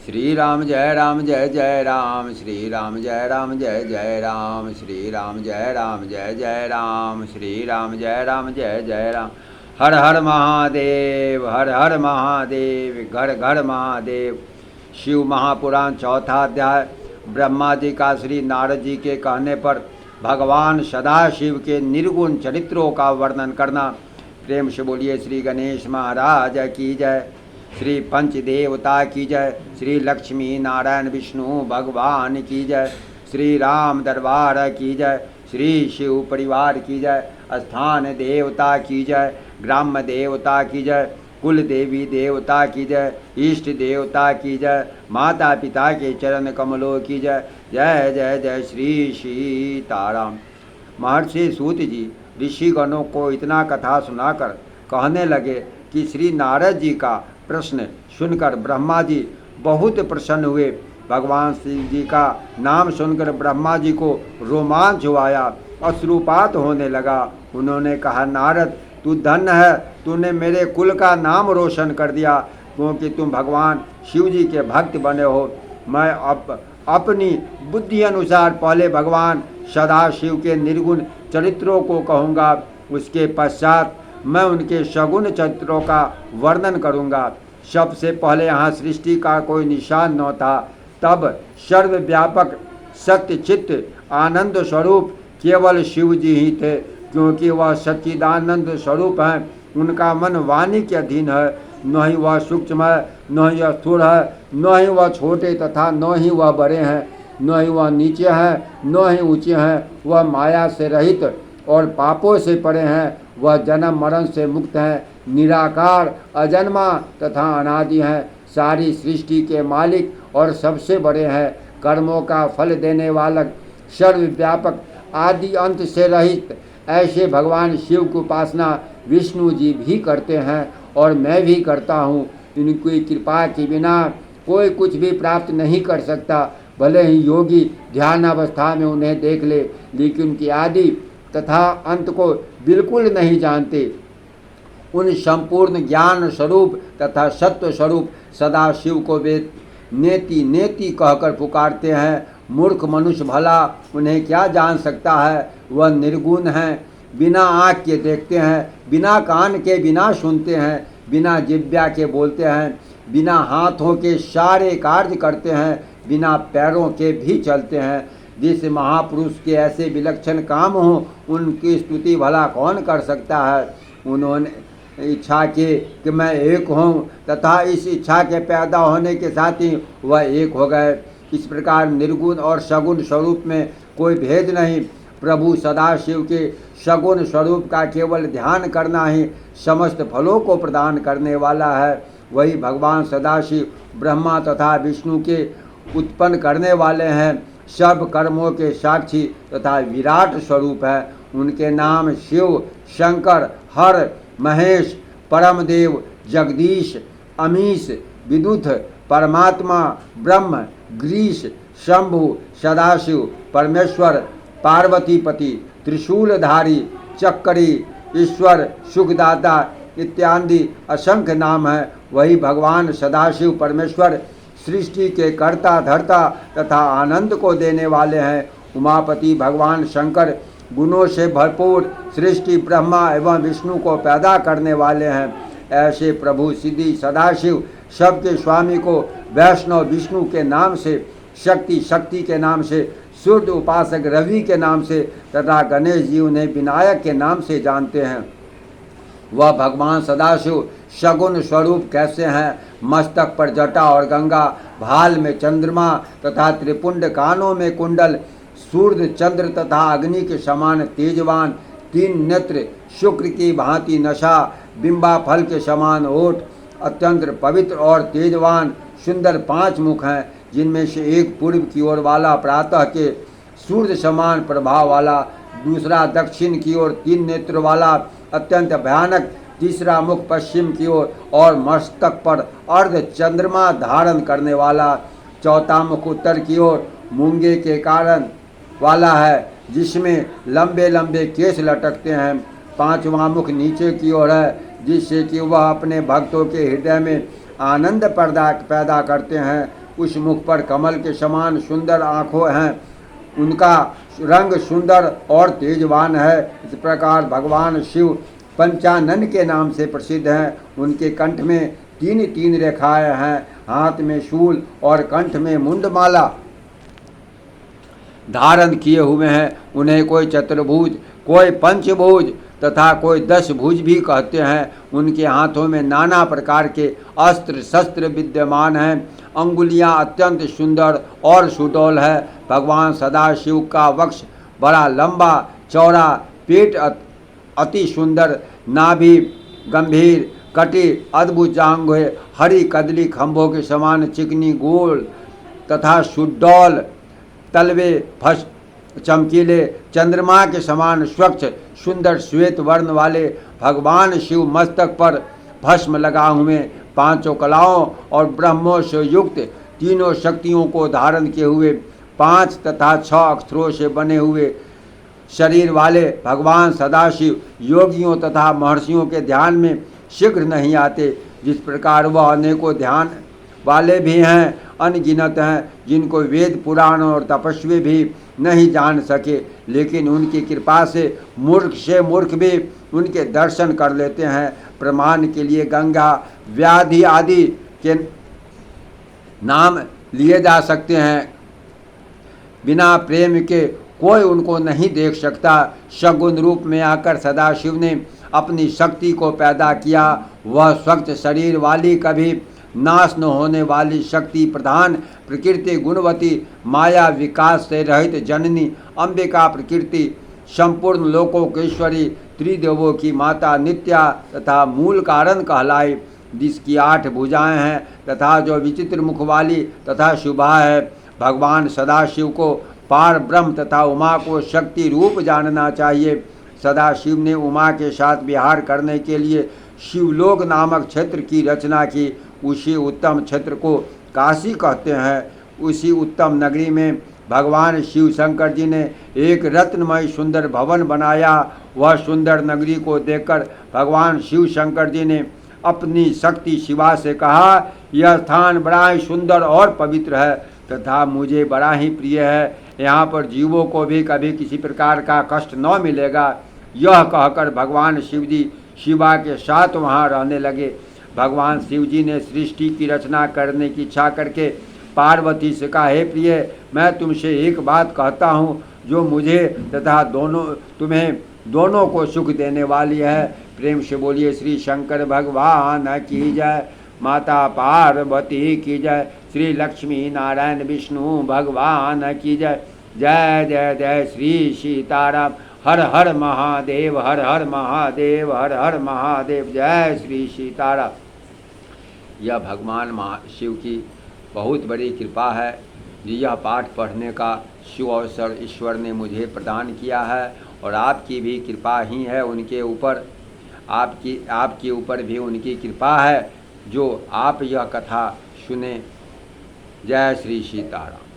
श्री राम जय राम जय जय राम, श्री राम जय राम जय जय राम, श्री राम जय राम जय जय राम, श्री राम जय राम जय जय राम। हर हर महादेव, हर हर महादेव, घर घर महादेव। शिव महापुराण चौथा अध्याय। ब्रह्मा जी का श्री नारद जी के कहने पर भगवान सदाशिव के निर्गुण चरित्रों का वर्णन करना। प्रेम से बोलिए श्री गणेश महाराज की जय, श्री पंच देवता की जय, श्री लक्ष्मी नारायण विष्णु भगवान की जय, श्री राम दरबार की जय, श्री शिव परिवार की जय, स्थान देवता की जय, ग्राम्य देवता की जय, कुल देवी देवता की जय, इष्ट देवता की जय, माता पिता के चरण कमलों की जय। जय जय जय श्री सीताराम। महर्षि सूत जी ऋषिगणों को इतना कथा सुनाकर कहने लगे कि श्री नारद जी का प्रश्न सुनकर ब्रह्मा जी बहुत प्रसन्न हुए। भगवान शिव जी का नाम सुनकर ब्रह्मा जी को रोमांच हुआ, अश्रुपात होने लगा। उन्होंने कहा, नारद तू धन्य है, तूने मेरे कुल का नाम रोशन कर दिया, क्योंकि तुम भगवान शिव जी के भक्त बने हो। मैं अपनी बुद्धि अनुसार पहले भगवान सदाशिव के निर्गुण चरित्रों को कहूँगा, उसके पश्चात मैं उनके सगुण चरित्रों का वर्णन करूँगा। सबसे पहले यहाँ सृष्टि का कोई निशान न था, तब सर्वव्यापक सत्य चित्त आनंद स्वरूप केवल शिव जी ही थे, क्योंकि वह सच्चिदानंद स्वरूप हैं। उनका मन वाणी के अधीन है, न ही वह सूक्ष्म है, न ही स्थूल है, न ही वह छोटे तथा न ही वह बड़े हैं, न ही वह नीचे हैं, न ही ऊंचे हैं। वह माया से रहित और पापों से परे हैं। वह जन्म मरण से मुक्त हैं, निराकार अजन्मा तथा अनादि हैं, सारी सृष्टि के मालिक और सबसे बड़े हैं, कर्मों का फल देने वाला, सर्वव्यापक, आदि अंत से रहित। ऐसे भगवान शिव की उपासना विष्णु जी भी करते हैं और मैं भी करता हूँ। इनकी कृपा के बिना कोई कुछ भी प्राप्त नहीं कर सकता। भले ही योगी ध्यान अवस्था में उन्हें देख ले, लेकिन उनकी आदि तथा अंत को बिल्कुल नहीं जानते। उन संपूर्ण ज्ञान स्वरूप तथा सत्व स्वरूप सदाशिव को वे नेति नेति कहकर पुकारते हैं। मूर्ख मनुष्य भला उन्हें क्या जान सकता है। वह निर्गुण हैं, बिना आँख के देखते हैं, बिना कान के बिना सुनते हैं, बिना जिह्वा के बोलते हैं, बिना हाथों के सारे कार्य करते हैं, बिना पैरों के भी चलते हैं। जिस महापुरुष के ऐसे विलक्षण काम हों, उनकी स्तुति भला कौन कर सकता है। उन्होंने इच्छा की कि मैं एक हूँ तथा इस इच्छा के पैदा होने के साथ ही वह एक हो गए। इस प्रकार निर्गुण और सगुण स्वरूप में कोई भेद नहीं। प्रभु सदाशिव के सगुण स्वरूप का केवल ध्यान करना ही समस्त फलों को प्रदान करने वाला है। वही भगवान सदाशिव ब्रह्मा तथा विष्णु के उत्पन्न करने वाले हैं, सब कर्मों के साक्षी तथा विराट स्वरूप है। उनके नाम शिव, शंकर, हर, महेश, परमदेव, जगदीश, अमीश, विदुत, परमात्मा, ब्रह्म, ग्रीश, शंभु, सदाशिव, परमेश्वर, पार्वतीपति, त्रिशूलधारी, चक्री, ईश्वर, सुखदाता इत्यादि असंख्य नाम है। वही भगवान सदाशिव परमेश्वर सृष्टि के कर्ता धर्ता तथा आनंद को देने वाले हैं। उमापति भगवान शंकर गुणों से भरपूर सृष्टि ब्रह्मा एवं विष्णु को पैदा करने वाले हैं। ऐसे प्रभु सिद्धि सदाशिव सबके स्वामी को वैष्णव विष्णु के नाम से, शक्ति के नाम से, शुद्ध उपासक रवि के नाम से तथा गणेश जी उन्हें विनायक के नाम से जानते हैं। वह भगवान सदाशिव सगुण स्वरूप कैसे हैं। मस्तक पर जटा और गंगा, भाल में चंद्रमा तथा त्रिपुंड, कानों में कुंडल, सूर्य चंद्र तथा अग्नि के समान तेजवान, तीन नेत्र, शुक्र की भांति नशा, बिंबा फल के समान ओठ, अत्यंत पवित्र और तेजवान, सुंदर 5 मुख हैं, जिनमें से एक पूर्व की ओर वाला प्रातः के सूर्य समान प्रभाव वाला, दूसरा दक्षिण की ओर 3 नेत्र वाला अत्यंत भयानक, तीसरा मुख पश्चिम की ओर और मस्तक पर अर्ध चंद्रमा धारण करने वाला, चौथा मुख उत्तर की ओर मूंगे के कारण वाला है, जिसमें लंबे लंबे केश लटकते हैं। 5वां मुख नीचे की ओर है, जिससे कि वह अपने भक्तों के हृदय में आनंद पैदा करते हैं। उस मुख पर कमल के समान सुंदर आँखों हैं, उनका रंग सुंदर और तेजवान है। इस प्रकार भगवान शिव पंचानन के नाम से प्रसिद्ध हैं। उनके कंठ में 3 रेखाएं हैं, हाथ में शूल और कंठ में मुंडमाला धारण किए हुए हैं। उन्हें कोई चतुर्भुज, कोई पंचभुज तथा कोई 10 भुज भी कहते हैं। उनके हाथों में नाना प्रकार के अस्त्र शस्त्र विद्यमान हैं। अंगुलियां अत्यंत सुंदर और सुडौल है। भगवान सदाशिव का वक्ष बड़ा लंबा चौड़ा, पेट अति सुंदर, नाभि गंभीर, कटी अद्भुत जांघें, हरी कदली खंभों के समान चिकनी गोल तथा सुडौल, तलवे फस चमकीले, चंद्रमा के समान स्वच्छ सुंदर श्वेत वर्ण वाले। भगवान शिव मस्तक पर भस्म लगा हुए, 5 कलाओं और ब्रह्मों से युक्त, 3 शक्तियों को धारण किए हुए, 5 तथा 6 अक्षरों से बने हुए शरीर वाले भगवान सदाशिव योगियों तथा महर्षियों के ध्यान में शीघ्र नहीं आते। जिस प्रकार वह अनेकों ध्यान वाले भी हैं, अनगिनत हैं, जिनको वेद पुराण और तपस्वी भी नहीं जान सके, लेकिन उनकी कृपा से मूर्ख भी उनके दर्शन कर लेते हैं। प्रमाण के लिए गंगा, व्याधि आदि के नाम लिए जा सकते हैं। बिना प्रेम के कोई उनको नहीं देख सकता। सगुण रूप में आकर सदाशिव ने अपनी शक्ति को पैदा किया। वह स्वच्छ शरीर वाली, कभी नाश न होने वाली, शक्ति प्रधान, प्रकृति गुणवती, माया विकास से रहित जननी अंबिका प्रकृति, संपूर्ण लोकों की ईश्वरी, त्रिदेवों की माता नित्या तथा मूल कारण कहलाई, जिसकी 8 भुजाएं हैं तथा जो विचित्र मुख वाली तथा शुभा है। भगवान सदाशिव को पार ब्रह्म तथा उमा को शक्ति रूप जानना चाहिए। सदाशिव ने उमा के साथ विहार करने के लिए शिवलोक नामक क्षेत्र की रचना की। उसी उत्तम क्षेत्र को काशी कहते हैं। उसी उत्तम नगरी में भगवान शिव शंकर जी ने एक रत्नमय सुंदर भवन बनाया। वह सुंदर नगरी को देखकर भगवान शिव शंकर जी ने अपनी शक्ति शिवा से कहा, यह स्थान बड़ा ही सुंदर और पवित्र है तथा मुझे बड़ा ही प्रिय है। यहाँ पर जीवों को भी कभी किसी प्रकार का कष्ट न मिलेगा। यह कहकर भगवान शिव जी शिवा के साथ वहाँ रहने लगे। भगवान शिव जी ने सृष्टि की रचना करने की इच्छा करके पार्वती से कहा, हे प्रिय, मैं तुमसे एक बात कहता हूँ जो मुझे तथा तुम्हें दोनों को सुख देने वाली है। प्रेम से बोलिए श्री शंकर भगवान की जय, माता पार्वती की जय, श्री लक्ष्मी नारायण विष्णु भगवान की जय। जय जय जय श्री सीताराम। हर हर महादेव, हर हर महादेव, हर हर महादेव। जय श्री सीताराम। यह भगवान शिव की बहुत बड़ी कृपा है। यह पाठ पढ़ने का सुअवसर ईश्वर ने मुझे प्रदान किया है और आपकी भी कृपा ही है उनके ऊपर। आपके ऊपर भी उनकी कृपा है जो आप यह कथा सुने। जय श्री सीताराम।